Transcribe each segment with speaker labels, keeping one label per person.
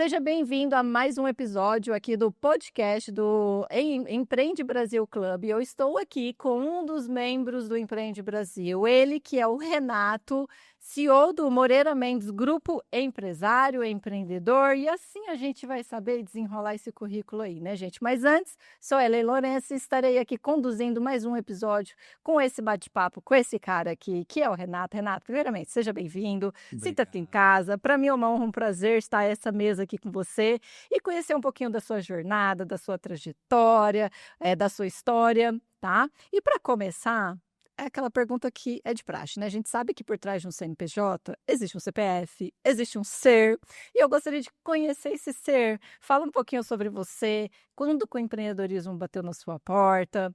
Speaker 1: seja bem-vindo a mais um episódio aqui do podcast do Empreende Brasil Club. Eu estou aqui com um dos membros do Empreende Brasil, ele que é o Renato, CEO do Moreira Mendes Grupo Empresário, Empreendedor, e assim a gente vai saber desenrolar esse currículo aí, né, gente? Mas antes, sou Ellen Lourenço e estarei aqui conduzindo mais um episódio com esse bate-papo, com esse cara aqui, que é o Renato. Renato, primeiramente, seja bem-vindo, sinta-te em casa. Para mim é uma honra, um prazer estar essa mesa aqui com você e conhecer um pouquinho da sua jornada, da sua trajetória, da sua história, tá? E para começar, é aquela pergunta que é de praxe, né? A gente sabe que por trás de um CNPJ existe um CPF, existe um ser, e eu gostaria de conhecer esse ser. Fala um pouquinho sobre você, quando que o empreendedorismo bateu na sua porta,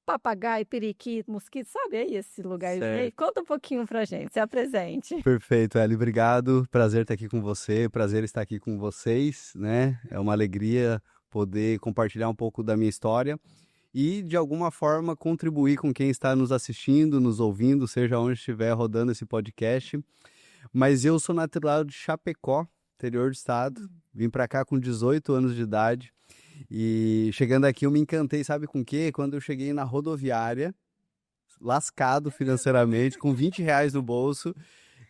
Speaker 1: papagaio, periquito, mosquito, sabe aí esse lugarzinho aí?
Speaker 2: Certo.
Speaker 1: Conta um pouquinho pra gente, se apresente.
Speaker 2: Perfeito, Eli, obrigado. Prazer estar aqui com você, prazer estar aqui com vocês, né? É uma alegria poder compartilhar um pouco da minha história e, de alguma forma, contribuir com quem está nos assistindo, nos ouvindo, seja onde estiver rodando esse podcast. Mas eu sou natural de Chapecó, interior do estado. Vim para cá com 18 anos de idade e chegando aqui eu me encantei, sabe com o quê? Quando eu cheguei na rodoviária, lascado financeiramente, com R$ 20 no bolso.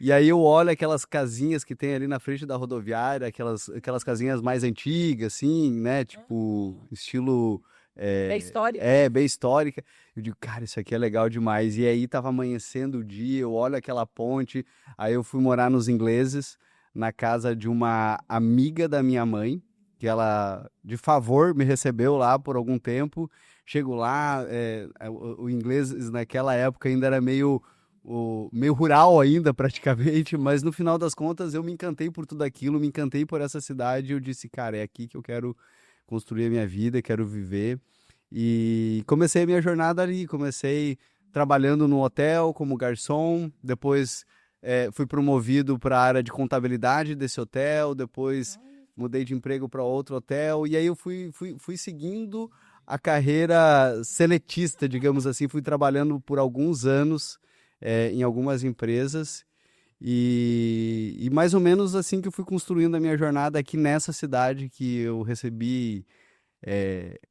Speaker 2: E aí eu olho aquelas casinhas que tem ali na frente da rodoviária, aquelas casinhas mais antigas, assim, né? Tipo, estilo...
Speaker 1: É história?
Speaker 2: bem histórica. Eu digo, cara, isso aqui é legal demais. E aí tava amanhecendo o dia, eu olho aquela ponte, aí eu fui morar nos ingleses, na casa de uma amiga da minha mãe, que ela, de favor, me recebeu lá por algum tempo. Chego lá, o inglês naquela época ainda era meio rural ainda, praticamente, mas no final das contas eu me encantei por tudo aquilo, me encantei por essa cidade e eu disse, cara, é aqui que eu quero construir a minha vida, quero viver. E comecei a minha jornada ali, comecei trabalhando no hotel como garçom, depois fui promovido para a área de contabilidade desse hotel, depois mudei de emprego para outro hotel, e aí eu fui seguindo a carreira seletista, digamos assim, fui trabalhando por alguns anos em algumas empresas, e mais ou menos assim que eu fui construindo a minha jornada aqui nessa cidade que eu recebi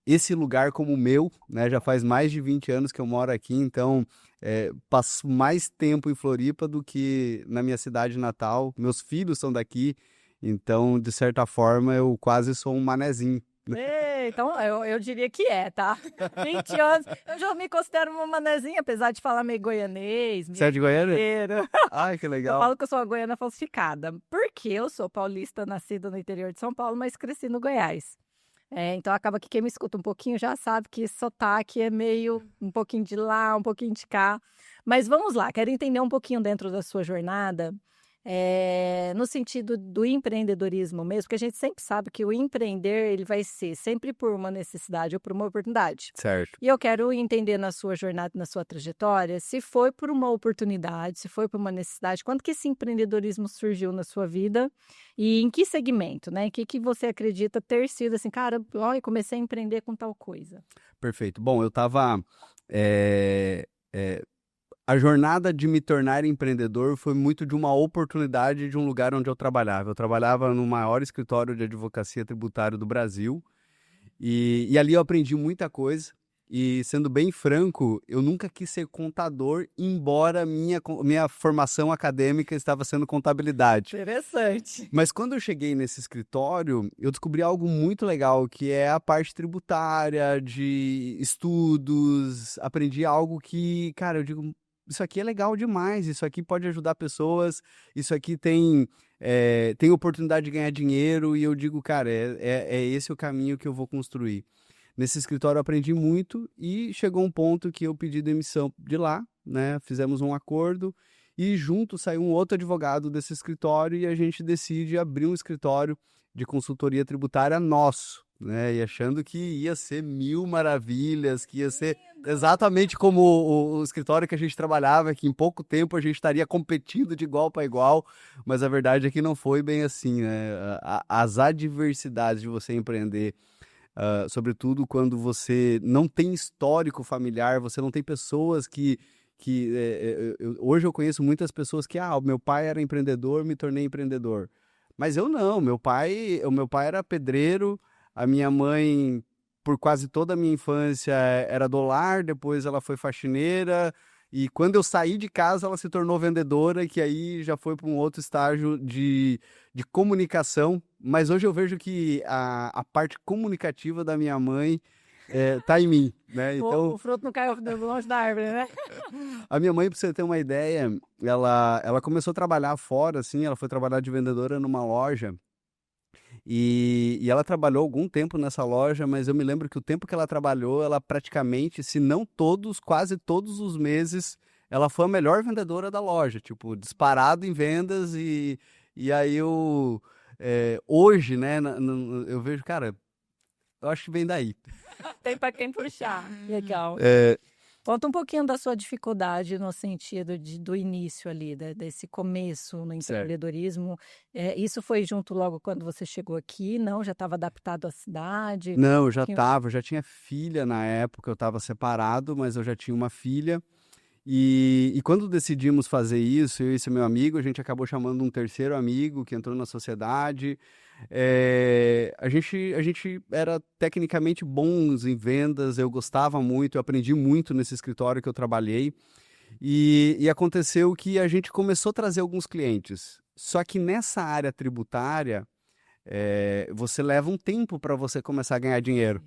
Speaker 2: esse lugar como meu, né? Já faz mais de 20 anos que eu moro aqui, então passo mais tempo em Floripa do que na minha cidade natal. Meus filhos são daqui, então, de certa forma, eu quase sou um manezinho.
Speaker 1: Então, eu diria que tá? 20 anos, eu já me considero uma manezinha, apesar de falar meio goianês,
Speaker 2: Você é
Speaker 1: meio
Speaker 2: de Goiânia?
Speaker 1: mineiro.
Speaker 2: Ai, que
Speaker 1: Eu
Speaker 2: legal.
Speaker 1: falo que eu sou uma goiana falsificada, porque eu sou paulista, nascida no interior de São Paulo, mas cresci no Goiás. Então acaba que quem me escuta um pouquinho já sabe que esse sotaque é meio um pouquinho de lá, um pouquinho de cá. Mas vamos lá, quero entender um pouquinho dentro da sua jornada, no sentido do empreendedorismo mesmo, porque a gente sempre sabe que o empreender ele vai ser sempre por uma necessidade ou por uma oportunidade.
Speaker 2: Certo.
Speaker 1: E eu quero entender na sua jornada, na sua trajetória, se foi por uma oportunidade, se foi por uma necessidade, quando que esse empreendedorismo surgiu na sua vida e em que segmento, né? Em que você acredita ter sido assim, cara, olha, comecei a empreender com tal coisa.
Speaker 2: Perfeito. Bom, eu estava. A jornada de me tornar empreendedor foi muito de uma oportunidade de um lugar onde eu trabalhava. Eu trabalhava no maior escritório de advocacia tributária do Brasil e ali eu aprendi muita coisa. E sendo bem franco, eu nunca quis ser contador, embora minha formação acadêmica estava sendo contabilidade.
Speaker 1: Interessante.
Speaker 2: Mas quando eu cheguei nesse escritório, eu descobri algo muito legal, que é a parte tributária, de estudos. Aprendi algo que, cara, eu digo, isso aqui é legal demais, isso aqui pode ajudar pessoas, isso aqui tem oportunidade de ganhar dinheiro, e eu digo, cara, é esse o caminho que eu vou construir. Nesse escritório eu aprendi muito e chegou um ponto que eu pedi demissão de lá, né? Fizemos um acordo e junto saiu um outro advogado desse escritório e a gente decide abrir um escritório de consultoria tributária nosso, né? E achando que ia ser mil maravilhas, que ia ser exatamente como o escritório que a gente trabalhava, que em pouco tempo a gente estaria competindo de igual para igual, mas a verdade é que não foi bem assim, né? As adversidades de você empreender, sobretudo quando você não tem histórico familiar, você não tem pessoas hoje eu conheço muitas pessoas que, o meu pai era empreendedor, me tornei empreendedor. Mas eu não, o meu pai era pedreiro, a minha mãe, por quase toda a minha infância, era do lar, depois ela foi faxineira, e quando eu saí de casa, ela se tornou vendedora, que aí já foi para um outro estágio de comunicação. Mas hoje eu vejo que a parte comunicativa da minha mãe tá em mim, né? Então,
Speaker 1: O fruto não caiu longe da árvore, né?
Speaker 2: a minha mãe, para você ter uma ideia, ela começou a trabalhar fora, assim, ela foi trabalhar de vendedora numa loja, e ela trabalhou algum tempo nessa loja, mas eu me lembro que o tempo que ela trabalhou, ela praticamente, se não todos, quase todos os meses, ela foi a melhor vendedora da loja, tipo, disparado em vendas, e aí hoje, né, eu vejo, cara, eu acho que vem daí.
Speaker 1: Tem para quem puxar. Legal. Conta um pouquinho da sua dificuldade no sentido do início ali, desse começo no
Speaker 2: Certo.
Speaker 1: empreendedorismo. Isso foi junto logo quando você chegou aqui? Não? Já estava adaptado à cidade?
Speaker 2: Não, eu já
Speaker 1: pouquinho-
Speaker 2: tava, eu já tinha filha na época, eu estava separado, mas eu já tinha uma filha. E quando decidimos fazer isso, eu e esse meu amigo, a gente acabou chamando um terceiro amigo que entrou na sociedade. A gente era tecnicamente bons em vendas, eu gostava muito, eu aprendi muito nesse escritório que eu trabalhei. E aconteceu que a gente começou a trazer alguns clientes. Só que nessa área tributária, você leva um tempo para você começar a ganhar dinheiro.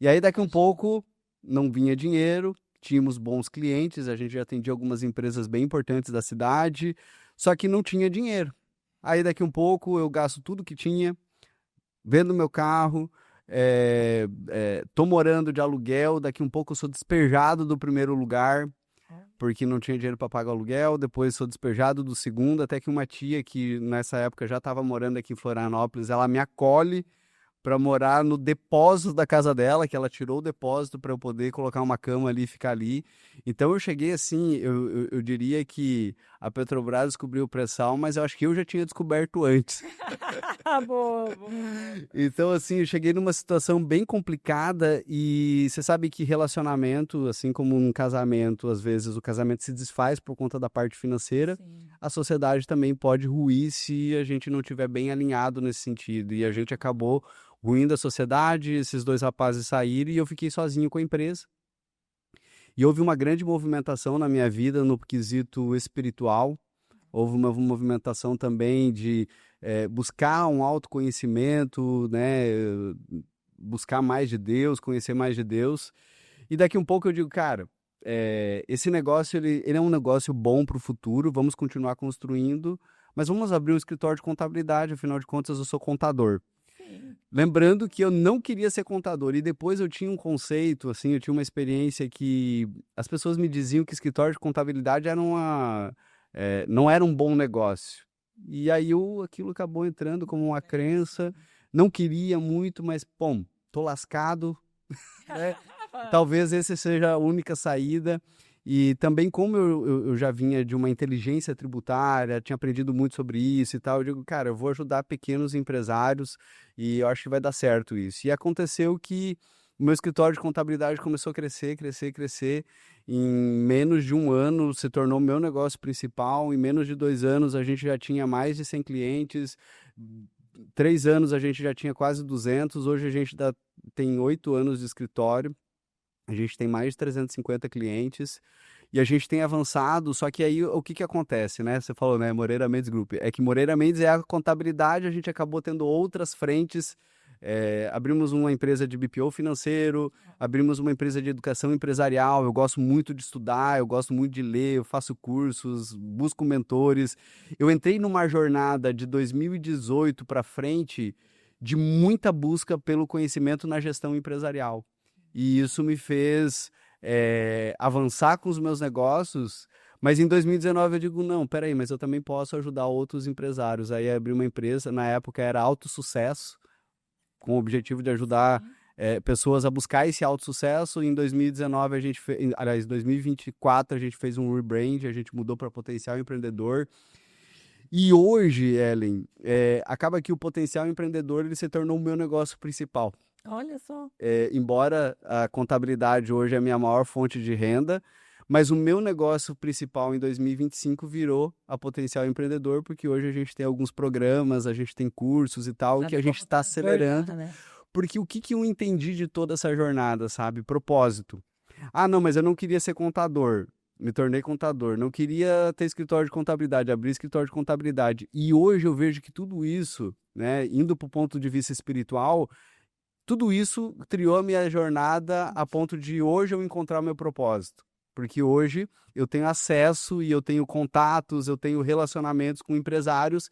Speaker 2: E aí, daqui um pouco, não vinha dinheiro, tínhamos bons clientes, a gente já atendia algumas empresas bem importantes da cidade, só que não tinha dinheiro. Aí, daqui um pouco, eu gasto tudo que tinha, vendo meu carro, tô morando de aluguel, daqui um pouco eu sou despejado do primeiro lugar, porque não tinha dinheiro para pagar o aluguel, depois sou despejado do segundo, até que uma tia que nessa época já estava morando aqui em Florianópolis, ela me acolhe para morar no depósito da casa dela, que ela tirou o depósito para eu poder colocar uma cama ali e ficar ali. Então eu cheguei assim, eu diria que a Petrobras descobriu o pré-sal, mas eu acho que eu já tinha descoberto antes.
Speaker 1: Boa, boa.
Speaker 2: Então, assim, eu cheguei numa situação bem complicada e você sabe que relacionamento, assim como um casamento, às vezes o casamento se desfaz por conta da parte financeira,
Speaker 1: Sim.
Speaker 2: a sociedade também pode ruir se a gente não estiver bem alinhado nesse sentido. E a gente acabou ruindo a sociedade, esses dois rapazes saíram e eu fiquei sozinho com a empresa. E houve uma grande movimentação na minha vida no quesito espiritual. Houve uma movimentação também de buscar um autoconhecimento, né? Buscar mais de Deus, conhecer mais de Deus. E daqui um pouco eu digo, cara, esse negócio ele é um negócio bom para o futuro, vamos continuar construindo, mas vamos abrir um escritório de contabilidade, afinal de contas eu sou contador.
Speaker 1: Sim.
Speaker 2: Lembrando que eu não queria ser contador e depois eu tinha um conceito, assim, eu tinha uma experiência que as pessoas me diziam que escritório de contabilidade não era um bom negócio. E aí aquilo acabou entrando como uma crença, não queria muito, mas, bom, tô lascado, né? Talvez essa seja a única saída. E também, como eu já vinha de uma inteligência tributária, tinha aprendido muito sobre isso e tal, eu digo, cara, eu vou ajudar pequenos empresários e eu acho que vai dar certo isso. E aconteceu que o meu escritório de contabilidade começou a crescer, crescer, crescer. Em menos de um ano se tornou meu negócio principal. Em menos de 2 anos a gente já tinha mais de 100 clientes. 3 anos a gente já tinha quase 200. Hoje a gente tem 8 anos de escritório. A gente tem mais de 350 clientes e a gente tem avançado, só que aí o que acontece, né? Você falou, né, Moreira Mendes Group. É que Moreira Mendes é a contabilidade, a gente acabou tendo outras frentes. Abrimos uma empresa de BPO financeiro, abrimos uma empresa de educação empresarial. Eu gosto muito de estudar, eu gosto muito de ler, eu faço cursos, busco mentores. Eu entrei numa jornada de 2018 para frente de muita busca pelo conhecimento na gestão empresarial. E isso me fez avançar com os meus negócios, mas em 2019 eu digo, não, peraí, mas eu também posso ajudar outros empresários. Aí abri uma empresa, na época era Auto Sucesso, com o objetivo de ajudar pessoas a buscar esse autossucesso. Em 2019 aliás, 2024 a gente fez um rebrand, a gente mudou para Potencial Empreendedor. E hoje, Ellen, acaba que o Potencial Empreendedor ele se tornou o meu negócio principal.
Speaker 1: Olha só.
Speaker 2: Embora a contabilidade hoje é a minha maior fonte de renda, Mas o meu negócio principal em 2025 virou a Potencial Empreendedor, porque hoje a gente tem alguns programas, a gente tem cursos e tal, que a gente está acelerando.
Speaker 1: Né?
Speaker 2: Porque o que eu entendi de toda essa jornada, sabe? Propósito. Ah, não, mas eu não queria ser contador. Me tornei contador. Não queria ter escritório de contabilidade, abrir escritório de contabilidade. E hoje eu vejo que tudo isso, né, indo para o ponto de vista espiritual, tudo isso criou a minha jornada a ponto de hoje eu encontrar o meu propósito. Porque hoje eu tenho acesso e eu tenho contatos, eu tenho relacionamentos com empresários,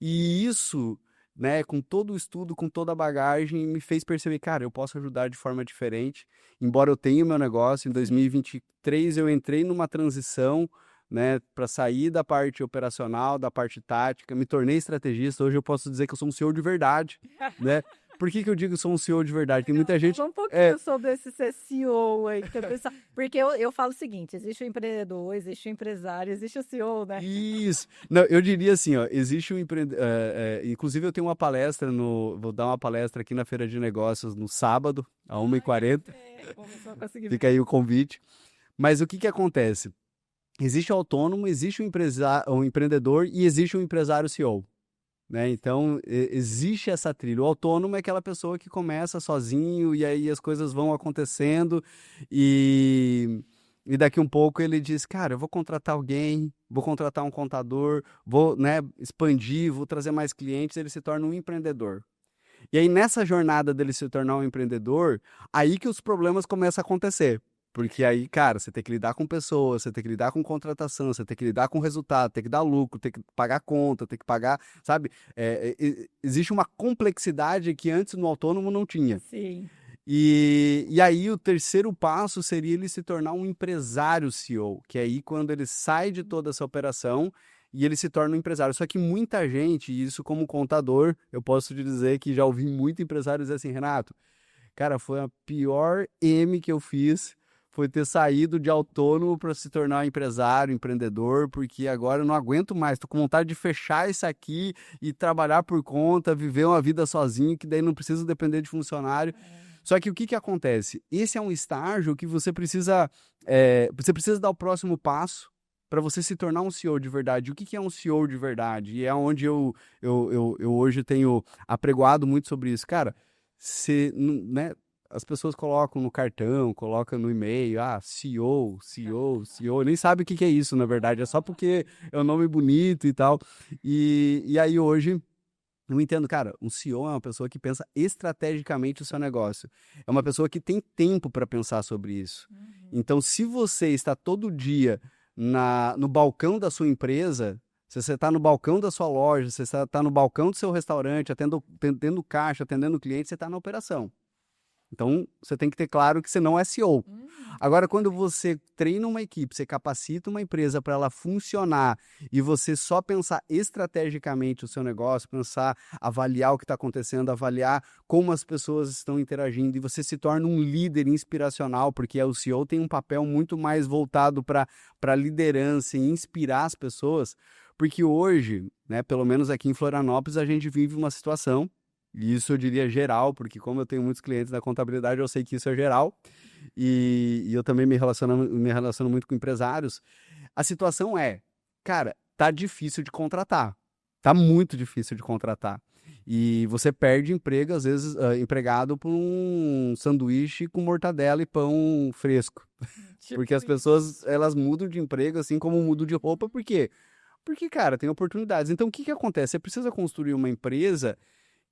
Speaker 2: e isso, né, com todo o estudo, com toda a bagagem, me fez perceber, cara, eu posso ajudar de forma diferente. Embora eu tenha o meu negócio, em 2023 eu entrei numa transição, né, para sair da parte operacional, da parte tática, me tornei estrategista. Hoje eu posso dizer que eu sou um CEO de verdade, né? Por que eu digo que sou um CEO de verdade? Tem muita gente...
Speaker 1: Fala um pouquinho sobre esse ser CEO aí. Porque eu falo o seguinte, existe o empreendedor, existe o empresário, existe o CEO, né?
Speaker 2: Isso. Não, eu diria assim, ó, existe um empreendedor... inclusive eu tenho uma palestra, vou dar uma palestra aqui na Feira de Negócios no sábado, às 1h40. Fica aí o convite. Mas o que acontece? Existe o autônomo, existe o empreendedor e existe o empresário CEO. Né? Então, existe essa trilha. O autônomo é aquela pessoa que começa sozinho e aí as coisas vão acontecendo e daqui um pouco ele diz, cara, eu vou contratar alguém, vou contratar um contador, vou, né, expandir, vou trazer mais clientes, ele se torna um empreendedor. E aí, nessa jornada dele se tornar um empreendedor, aí que os problemas começam a acontecer. Porque aí, cara, você tem que lidar com pessoas, você tem que lidar com contratação, você tem que lidar com resultado, tem que dar lucro, tem que pagar conta, tem que pagar, sabe? Existe uma complexidade que antes no autônomo não tinha.
Speaker 1: Sim.
Speaker 2: E aí o terceiro passo seria ele se tornar um empresário CEO, que é aí quando ele sai de toda essa operação e ele se torna um empresário. Só que muita gente, e isso como contador, eu posso te dizer que já ouvi muito empresário dizer assim, Renato, cara, foi a pior M que eu fiz, foi ter saído de autônomo para se tornar empresário, empreendedor, porque agora eu não aguento mais, tô com vontade de fechar isso aqui e trabalhar por conta, viver uma vida sozinho, que daí não preciso depender de funcionário. Só que o que acontece? Esse é um estágio que você precisa dar o próximo passo para você se tornar um CEO de verdade. O que é um CEO de verdade? E é onde eu hoje tenho apregoado muito sobre isso. Cara, né, as pessoas colocam no cartão, colocam no e-mail, CEO, nem sabe o que é isso, na verdade, é só porque é um nome bonito e tal. E aí hoje eu entendo, cara, um CEO é uma pessoa que pensa estrategicamente o seu negócio. É uma pessoa que tem tempo para pensar sobre isso. Então, se você está todo dia no balcão da sua empresa, se você está no balcão da sua loja, se você está no balcão do seu restaurante, atendendo caixa, atendendo cliente, você está na operação. Então, você tem que ter claro que você não é CEO. Agora, quando você treina uma equipe, você capacita uma empresa para ela funcionar e você só pensar estrategicamente o seu negócio, avaliar o que está acontecendo, avaliar como as pessoas estão interagindo e você se torna um líder inspiracional, porque o CEO tem um papel muito mais voltado para liderança e inspirar as pessoas, porque hoje, né, pelo menos aqui em Florianópolis, a gente vive uma situação. E isso eu diria geral, porque como eu tenho muitos clientes na contabilidade, eu sei que isso é geral. E eu também me relaciono muito com empresários. A situação é, cara, tá difícil de contratar. Tá muito difícil de contratar. E você perde emprego, às vezes, empregado por um sanduíche com mortadela e pão fresco. Porque as pessoas, elas mudam de emprego, assim como mudam de roupa. Por quê? Porque, cara, tem oportunidades. Então, o que acontece? Você precisa construir uma empresa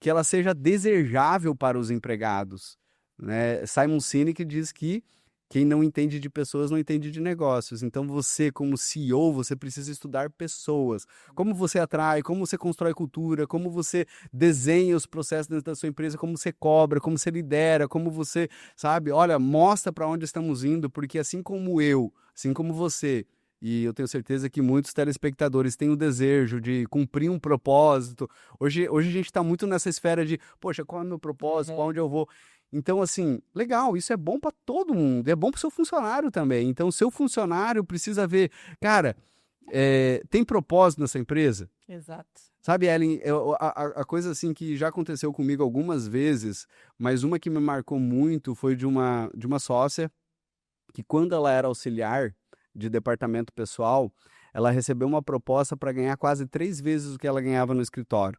Speaker 2: que ela seja desejável para os empregados, né? Simon Sinek diz que quem não entende de pessoas não entende de negócios. Então você, como CEO, você precisa estudar pessoas. Como você atrai, como você constrói cultura, como você desenha os processos dentro da sua empresa, como você cobra, como você lidera, como você, sabe? Olha, mostra para onde estamos indo, porque assim como eu, assim como você, e eu tenho certeza que muitos telespectadores têm o desejo de cumprir um propósito. Hoje a gente está muito nessa esfera de, poxa, qual é o meu propósito, para onde eu vou? Então, assim, legal, isso é bom para todo mundo, é bom para o seu funcionário também. Então, o seu funcionário precisa ver, cara, tem propósito nessa empresa?
Speaker 1: Exato.
Speaker 2: Sabe, Ellen, a coisa assim que já aconteceu comigo algumas vezes, mas uma que me marcou muito foi de uma sócia que quando ela era auxiliar, de departamento pessoal, ela recebeu uma proposta para ganhar quase 3 vezes o que ela ganhava no escritório.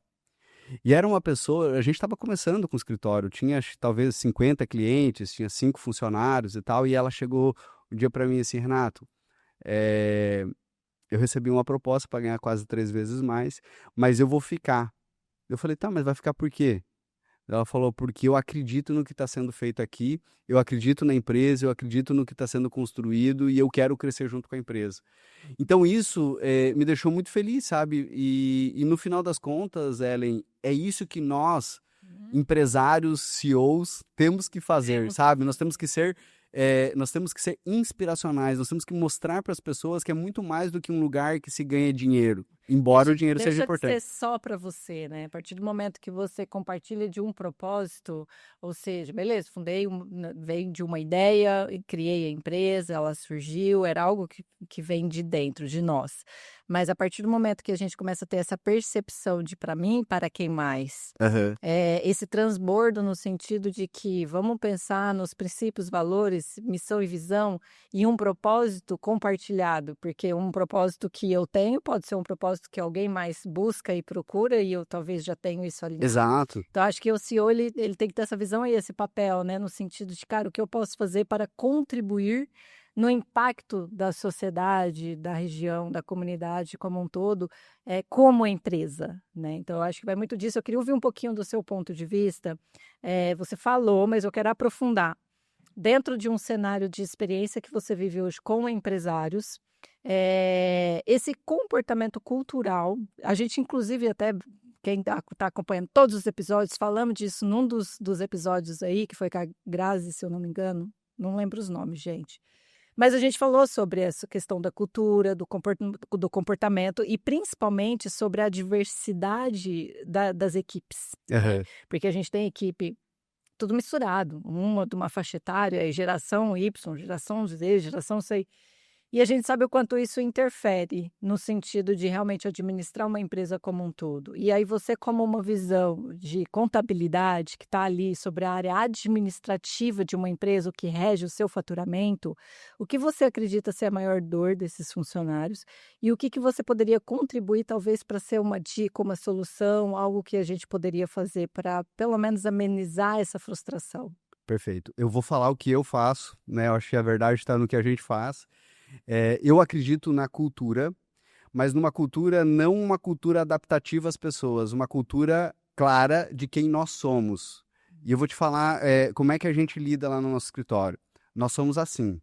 Speaker 2: E era uma pessoa, a gente estava começando com o escritório, tinha talvez 50 clientes, tinha 5 funcionários e tal, e ela chegou um dia para mim assim, Renato, eu recebi uma proposta para ganhar quase 3 vezes mais, mas eu vou ficar. Eu falei, tá, mas vai ficar por quê? Ela falou, porque eu acredito no que está sendo feito aqui, eu acredito na empresa, eu acredito no que está sendo construído e eu quero crescer junto com a empresa. Então isso me deixou muito feliz, sabe? E no final das contas, Ellen, é isso que nós, empresários, CEOs, temos que fazer, sabe? Nós temos que ser inspiracionais, nós temos que mostrar para as pessoas que é muito mais do que um lugar que se ganha dinheiro, embora o dinheiro seja importante.
Speaker 1: Deixa de ser só para você, né? A partir do momento que você compartilha de um propósito, ou seja, beleza, veio de uma ideia, e criei a empresa, ela surgiu, era algo que vem de dentro, de nós. Mas a partir do momento que a gente começa a ter essa percepção de para mim, para quem mais, esse transbordo no sentido de que vamos pensar nos princípios, valores, missão e visão e um propósito compartilhado, porque um propósito que eu tenho pode ser um propósito que alguém mais busca e procura e eu talvez já tenho isso ali.
Speaker 2: Exato.
Speaker 1: Então acho que o CEO ele tem que ter essa visão e esse papel, né, no sentido de, cara, o que eu posso fazer para contribuir no impacto da sociedade, da região, da comunidade como um todo, como empresa, né? Então, eu acho que vai muito disso. Eu queria ouvir um pouquinho do seu ponto de vista. Você falou, mas eu quero aprofundar. Dentro de um cenário de experiência que você vive hoje com empresários, esse comportamento cultural, a gente, inclusive, até quem está acompanhando todos os episódios, falamos disso num dos episódios aí, que foi com a Grazi, se eu não me engano, não lembro os nomes, gente. Mas a gente falou sobre essa questão da cultura, do comportamento e principalmente sobre a diversidade das equipes. Porque a gente tem equipe tudo misturado, uma de uma faixa etária, geração Y, geração Z, geração C. E a gente sabe o quanto isso interfere no sentido de realmente administrar uma empresa como um todo. E aí você, como uma visão de contabilidade que está ali sobre a área administrativa de uma empresa, o que rege o seu faturamento, o que você acredita ser a maior dor desses funcionários e o que você poderia contribuir talvez para ser uma dica, uma solução, algo que a gente poderia fazer para pelo menos amenizar essa frustração?
Speaker 2: Perfeito. Eu vou falar o que eu faço, né? Eu acho que a verdade está no que a gente faz. Eu acredito na cultura, mas numa cultura, não uma cultura adaptativa às pessoas, uma cultura clara de quem nós somos. E eu vou te falar como é que a gente lida lá no nosso escritório. Nós somos assim.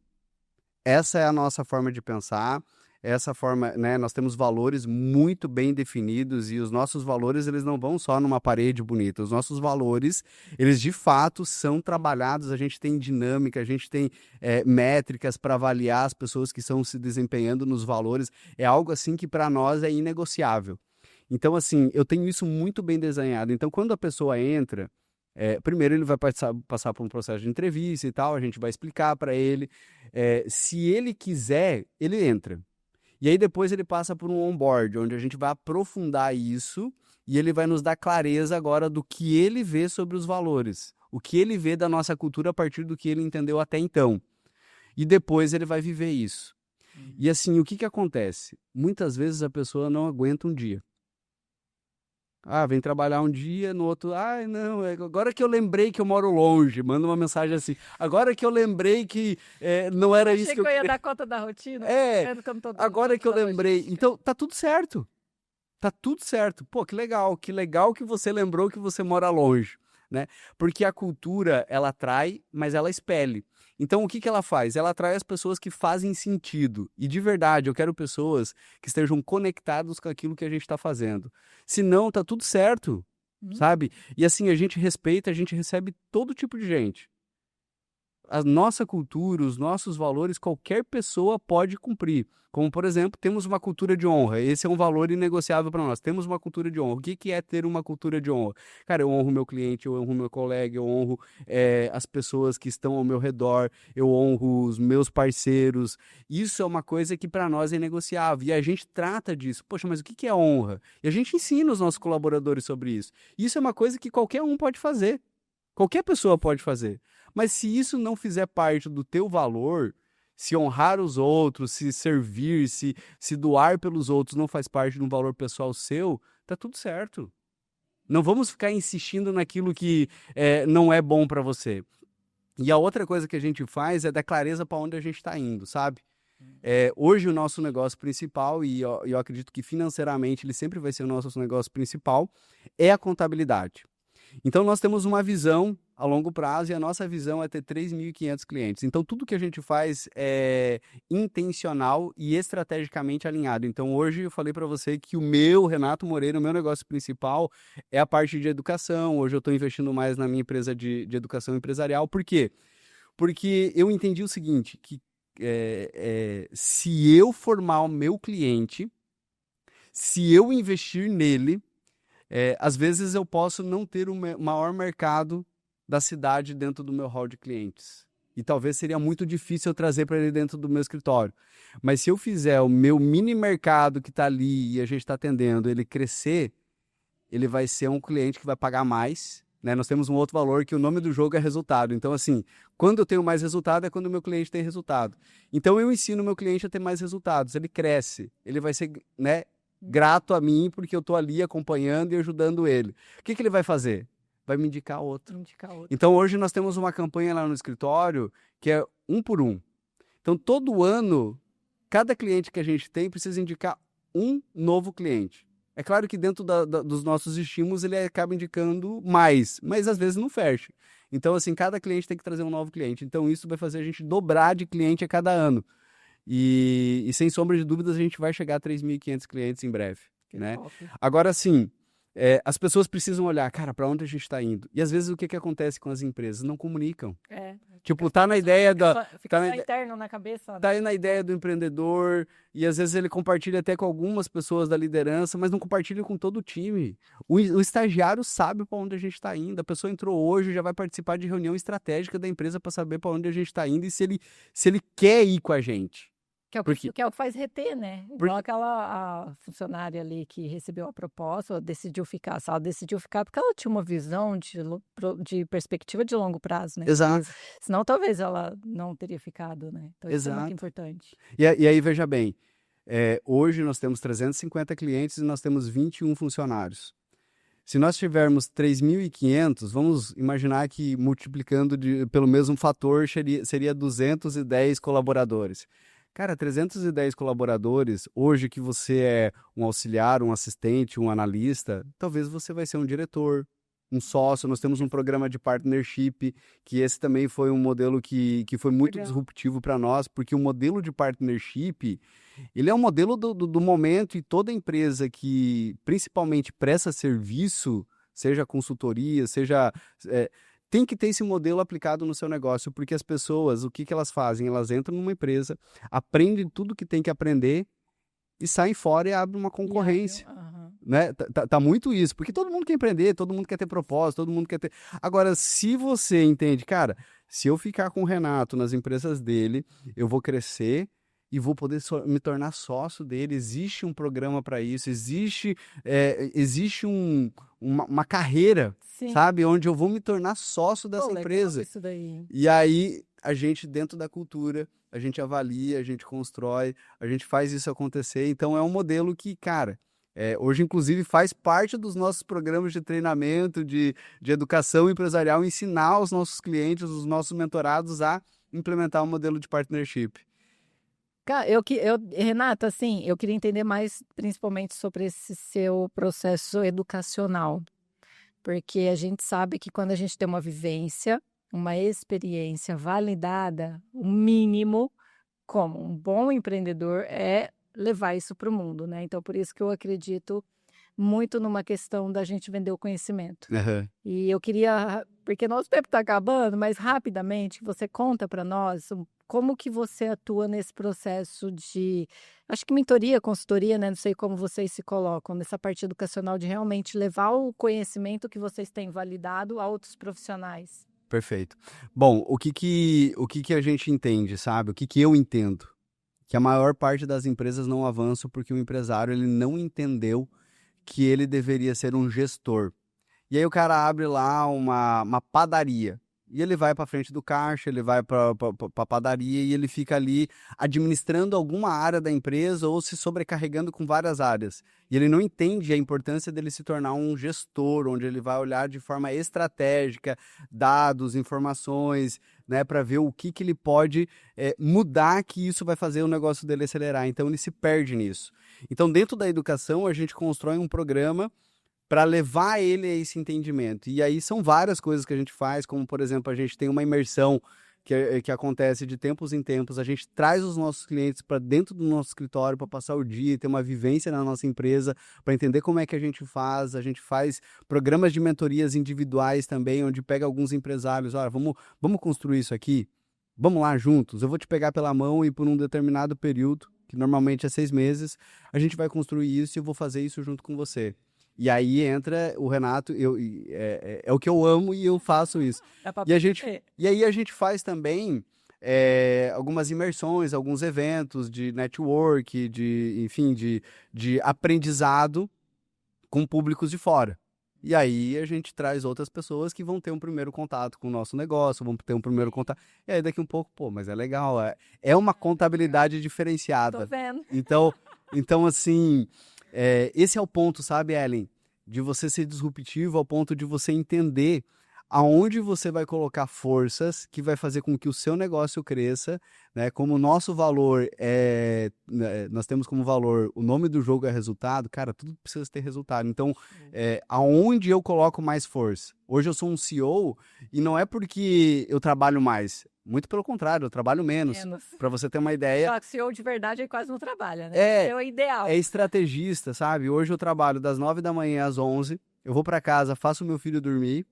Speaker 2: Essa é a nossa forma de pensar, essa forma, né? Nós temos valores muito bem definidos e os nossos valores, eles não vão só numa parede bonita. Os nossos valores, eles de fato são trabalhados, a gente tem dinâmica, a gente tem métricas para avaliar as pessoas que estão se desempenhando nos valores. É algo assim que para nós é inegociável. Então, assim, eu tenho isso muito bem desenhado. Então, quando a pessoa entra, primeiro ele vai passar por um processo de entrevista e tal, a gente vai explicar para ele. Se ele quiser, ele entra. E aí depois ele passa por um onboard, onde a gente vai aprofundar isso e ele vai nos dar clareza agora do que ele vê sobre os valores, o que ele vê da nossa cultura a partir do que ele entendeu até então. E depois ele vai viver isso. E assim, o que acontece? Muitas vezes a pessoa não aguenta um dia. Vem trabalhar um dia, no outro, não, agora que eu lembrei que eu moro longe, manda uma mensagem assim, agora que eu lembrei que não era isso que eu
Speaker 1: queria. Achei que eu ia dar conta da rotina.
Speaker 2: Agora que eu lembrei. Então, tá tudo certo. Tá tudo certo. Pô, que legal que você lembrou que você mora longe, né? Porque a cultura, ela atrai, mas ela expele. Então, o que ela faz? Ela atrai as pessoas que fazem sentido. E de verdade, eu quero pessoas que estejam conectadas com aquilo que a gente está fazendo. Se não, tá tudo certo, sabe? E assim, a gente respeita, a gente recebe todo tipo de gente. A nossa cultura, os nossos valores, qualquer pessoa pode cumprir. Como, por exemplo, temos uma cultura de honra. Esse é um valor inegociável para nós. Temos uma cultura de honra. O que é ter uma cultura de honra? Cara, eu honro meu cliente, eu honro meu colega, eu honro as pessoas que estão ao meu redor, eu honro os meus parceiros. Isso é uma coisa que para nós é inegociável. E a gente trata disso. Poxa, mas o que é honra? E a gente ensina os nossos colaboradores sobre isso. Isso é uma coisa que qualquer um pode fazer. Qualquer pessoa pode fazer. Mas se isso não fizer parte do teu valor, Se honrar os outros, se servir, se doar pelos outros não faz parte de um valor pessoal seu, tá tudo certo. Não vamos ficar insistindo naquilo que não é bom para você. E a outra coisa que a gente faz é dar clareza para onde a gente está indo, sabe? Hoje o nosso negócio principal, e eu acredito que financeiramente ele sempre vai ser o nosso negócio principal, é a contabilidade. Então nós temos uma visão a longo prazo e a nossa visão é ter 3.500 clientes. Então tudo que a gente faz é intencional e estrategicamente alinhado. Então hoje eu falei para você que Renato Moreira, o meu negócio principal é a parte de educação. Hoje eu estou investindo mais na minha empresa de educação empresarial. Por quê? Porque eu entendi o seguinte, que se eu formar o meu cliente, se eu investir nele, às vezes eu posso não ter o maior mercado da cidade dentro do meu hall de clientes. E talvez seria muito difícil eu trazer para ele dentro do meu escritório. Mas se eu fizer o meu mini mercado que está ali e a gente está atendendo, ele crescer, ele vai ser um cliente que vai pagar mais. Né? Nós temos um outro valor que o nome do jogo é resultado. Então, assim, quando eu tenho mais resultado é quando o meu cliente tem resultado. Então, eu ensino o meu cliente a ter mais resultados. Ele cresce. Ele vai ser, né, grato a mim porque eu estou ali acompanhando e ajudando ele. O que ele vai fazer? Vai me indicar outro. Então, hoje nós temos uma campanha lá no escritório que é 1 por 1. Então, todo ano, cada cliente que a gente tem precisa indicar um novo cliente. É claro que dentro dos nossos estímulos ele acaba indicando mais, mas às vezes não fecha. Então, assim, cada cliente tem que trazer um novo cliente. Então, isso vai fazer a gente dobrar de cliente a cada ano. E sem sombra de dúvidas, a gente vai chegar a 3.500 clientes em breve. Né? Agora, sim, as pessoas precisam olhar, cara, para onde a gente está indo? E às vezes o que acontece com as empresas? Não comunicam. Tipo, tá na ideia da...
Speaker 1: Fica interno na cabeça.
Speaker 2: Tá aí na ideia do empreendedor, e às vezes ele compartilha até com algumas pessoas da liderança, mas não compartilha com todo o time. O estagiário sabe para onde a gente está indo. A pessoa entrou hoje, já vai participar de reunião estratégica da empresa para saber para onde a gente está indo e se ele quer ir com a gente.
Speaker 1: Que é o que faz reter, né? Igual a funcionária ali que recebeu a proposta, decidiu ficar. Se ela decidiu ficar porque ela tinha uma visão de perspectiva de longo prazo, né?
Speaker 2: Exato.
Speaker 1: Senão, talvez ela não teria ficado, né? Então, isso é muito importante.
Speaker 2: E aí, veja bem, hoje nós temos 350 clientes e nós temos 21 funcionários. Se nós tivermos 3.500, vamos imaginar que multiplicando pelo mesmo fator seria 210 colaboradores. Cara, 310 colaboradores, hoje que você é um auxiliar, um assistente, um analista, talvez você vai ser um diretor, um sócio. Nós temos um programa de partnership, que esse também foi um modelo que foi muito disruptivo para nós, porque o modelo de partnership, ele é um modelo do momento, e toda empresa que principalmente presta serviço, seja consultoria, seja... tem que ter esse modelo aplicado no seu negócio, porque as pessoas, o que elas fazem? Elas entram numa empresa, aprendem tudo que tem que aprender e saem fora e abrem uma concorrência. Né? Tá muito isso, porque todo mundo quer empreender, todo mundo quer ter propósito, todo mundo quer ter... Agora, se você entende, cara, se eu ficar com o Renato nas empresas dele, eu vou crescer e vou poder me tornar sócio dele. Existe um programa para isso, existe uma carreira, sabe? Onde eu vou me tornar sócio dessa empresa.
Speaker 1: Isso daí.
Speaker 2: E aí, a gente, dentro da cultura, a gente avalia, a gente constrói, a gente faz isso acontecer. Então, é um modelo que, cara, hoje, inclusive, faz parte dos nossos programas de treinamento, de educação empresarial, ensinar os nossos clientes, os nossos mentorados a implementar um modelo de partnership.
Speaker 1: Cara, Renata, assim, eu queria entender mais, principalmente, sobre esse seu processo educacional. Porque a gente sabe que quando a gente tem uma vivência, uma experiência validada, o mínimo, como um bom empreendedor, é levar isso para o mundo, né? Então, por isso que eu acredito muito numa questão da gente vender o conhecimento. E eu queria, porque nosso tempo está acabando, mas rapidamente, você conta para nós como que você atua nesse processo de, acho que mentoria, consultoria, né? Não sei como vocês se colocam nessa parte educacional de realmente levar o conhecimento que vocês têm validado a outros profissionais.
Speaker 2: Perfeito. Bom, o que a gente entende, sabe? O que eu entendo? Que a maior parte das empresas não avançam porque o empresário ele não entendeu que ele deveria ser um gestor. E aí o cara abre lá uma padaria. E ele vai para frente do caixa, ele vai para a padaria e ele fica ali administrando alguma área da empresa ou se sobrecarregando com várias áreas. E ele não entende a importância dele se tornar um gestor, onde ele vai olhar de forma estratégica, dados, informações, né, para ver o que ele pode mudar, que isso vai fazer o negócio dele acelerar. Então ele se perde nisso. Então dentro da educação a gente constrói um programa para levar ele a esse entendimento. E aí são várias coisas que a gente faz, como, por exemplo, a gente tem uma imersão que acontece de tempos em tempos, a gente traz os nossos clientes para dentro do nosso escritório para passar o dia, ter uma vivência na nossa empresa, para entender como é que a gente faz programas de mentorias individuais também, onde pega alguns empresários, olha, vamos construir isso aqui, vamos lá juntos, eu vou te pegar pela mão e por um determinado período, que normalmente é 6 meses, a gente vai construir isso e eu vou fazer isso junto com você. E aí entra o Renato, é o que eu amo e eu faço isso. E aí a gente faz também algumas imersões, alguns eventos de network, de aprendizado com públicos de fora. E aí a gente traz outras pessoas que vão ter um primeiro contato com o nosso negócio, vão ter um primeiro contato. E aí daqui um pouco, mas é legal, é uma contabilidade diferenciada.
Speaker 1: Tô vendo.
Speaker 2: Então assim... esse é o ponto, sabe, Ellen? De você ser disruptivo ao ponto de você entender aonde você vai colocar forças que vai fazer com que o seu negócio cresça, né? Como o nosso valor nós temos como valor, o nome do jogo é resultado, cara, tudo precisa ter resultado. Então, aonde eu coloco mais força? Hoje eu sou um CEO e não é porque eu trabalho mais. Muito pelo contrário, eu trabalho menos. Para você ter uma ideia.
Speaker 1: Só que CEO de verdade quase não trabalha, né? É o ideal.
Speaker 2: É estrategista, sabe? Hoje eu trabalho das 9 da manhã às 11, eu vou para casa, faço o meu filho dormir,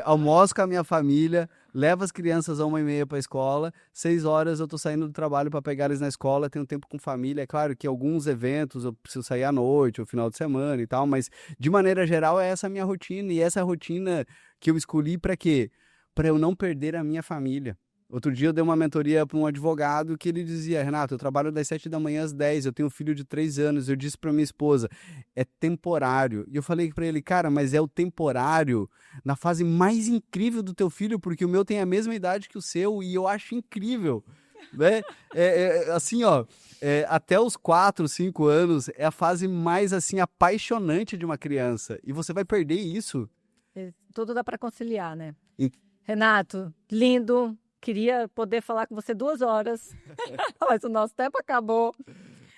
Speaker 2: almoço com a minha família, levo as crianças às 1h30 para a escola, 6 horas eu tô saindo do trabalho para pegar eles na escola, tenho tempo com família. É claro que alguns eventos eu preciso sair à noite ou final de semana e tal, mas de maneira geral é essa a minha rotina. E essa rotina que eu escolhi para quê? Para eu não perder a minha família. Outro dia eu dei uma mentoria para um advogado que ele dizia, Renato, eu trabalho das 7 da manhã às 10, eu tenho um filho de 3 anos, eu disse para minha esposa, é temporário. E eu falei para ele, cara, mas é o temporário na fase mais incrível do teu filho, porque o meu tem a mesma idade que o seu e eu acho incrível. Né? Assim, ó, até os 4, 5 anos é a fase mais assim apaixonante de uma criança. E você vai perder isso.
Speaker 1: Tudo dá para conciliar, né? Renato, lindo. Queria poder falar com você 2 horas, mas o nosso tempo acabou.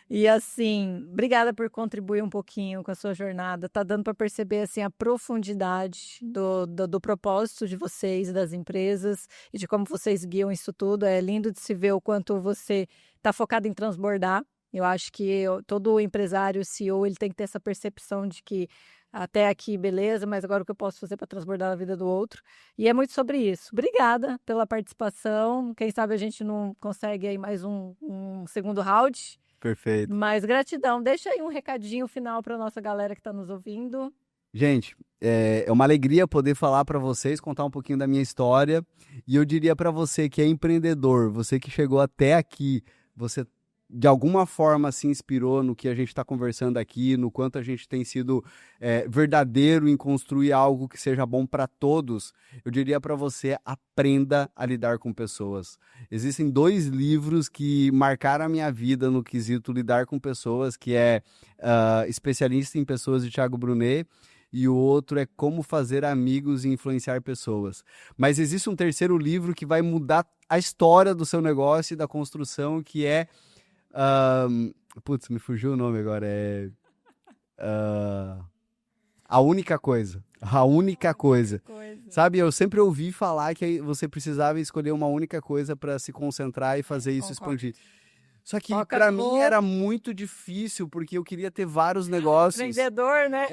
Speaker 1: E assim, obrigada por contribuir um pouquinho com a sua jornada. Tá dando para perceber assim a profundidade do propósito de vocês, das empresas e de como vocês guiam isso tudo. É lindo de se ver o quanto você está focado em transbordar. Eu acho que todo empresário, CEO, ele tem que ter essa percepção de que até aqui, beleza, mas agora o que eu posso fazer para transbordar a vida do outro? E é muito sobre isso. Obrigada pela participação. Quem sabe a gente não consegue aí mais um segundo round.
Speaker 2: Perfeito.
Speaker 1: Mas gratidão. Deixa aí um recadinho final para nossa galera que está nos ouvindo.
Speaker 2: Gente, é uma alegria poder falar para vocês, contar um pouquinho da minha história. E eu diria para você que é empreendedor, você que chegou até aqui, você de alguma forma se inspirou no que a gente está conversando aqui, no quanto a gente tem sido verdadeiro em construir algo que seja bom para todos, eu diria para você, aprenda a lidar com pessoas. Existem 2 livros que marcaram a minha vida no quesito lidar com pessoas, que é Especialista em Pessoas, de Thiago Brunet, e o outro é Como Fazer Amigos e Influenciar Pessoas. Mas existe um terceiro livro que vai mudar a história do seu negócio e da construção, que é me fugiu o nome agora. A Única Coisa. A Única Coisa. Sabe, eu sempre ouvi falar que você precisava escolher uma única coisa para se concentrar e fazer isso expandir. Só que para mim era muito difícil, porque eu queria ter vários negócios.
Speaker 1: Empreendedor, né?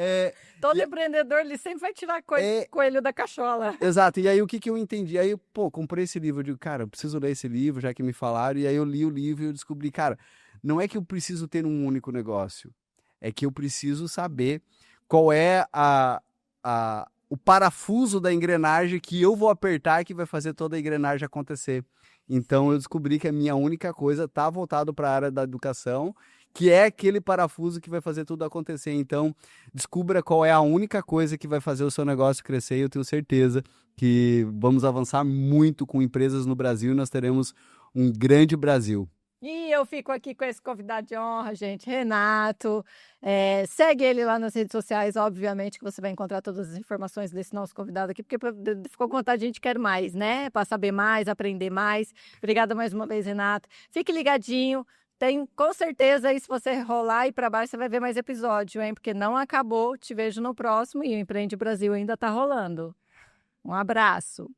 Speaker 1: Todo empreendedor, ele sempre vai tirar coelho da cachola.
Speaker 2: Exato, e aí o que eu entendi? Aí, comprei esse livro, eu digo, cara, eu preciso ler esse livro, já que me falaram, e aí eu li o livro e eu descobri, cara, não é que eu preciso ter um único negócio, é que eu preciso saber qual é o parafuso da engrenagem que eu vou apertar que vai fazer toda a engrenagem acontecer. Então eu descobri que a minha única coisa está voltado para a área da educação, que é aquele parafuso que vai fazer tudo acontecer. Então, descubra qual é a única coisa que vai fazer o seu negócio crescer e eu tenho certeza que vamos avançar muito com empresas no Brasil e nós teremos um grande Brasil.
Speaker 1: E eu fico aqui com esse convidado de honra, gente, Renato. Segue ele lá nas redes sociais, obviamente, que você vai encontrar todas as informações desse nosso convidado aqui, porque ficou com vontade, a gente quer mais, né? Para saber mais, aprender mais. Obrigada mais uma vez, Renato. Fique ligadinho. Tem, com certeza, aí se você rolar e para baixo, você vai ver mais episódio, hein? Porque não acabou. Te vejo no próximo e o Empreende Brasil ainda está rolando. Um abraço.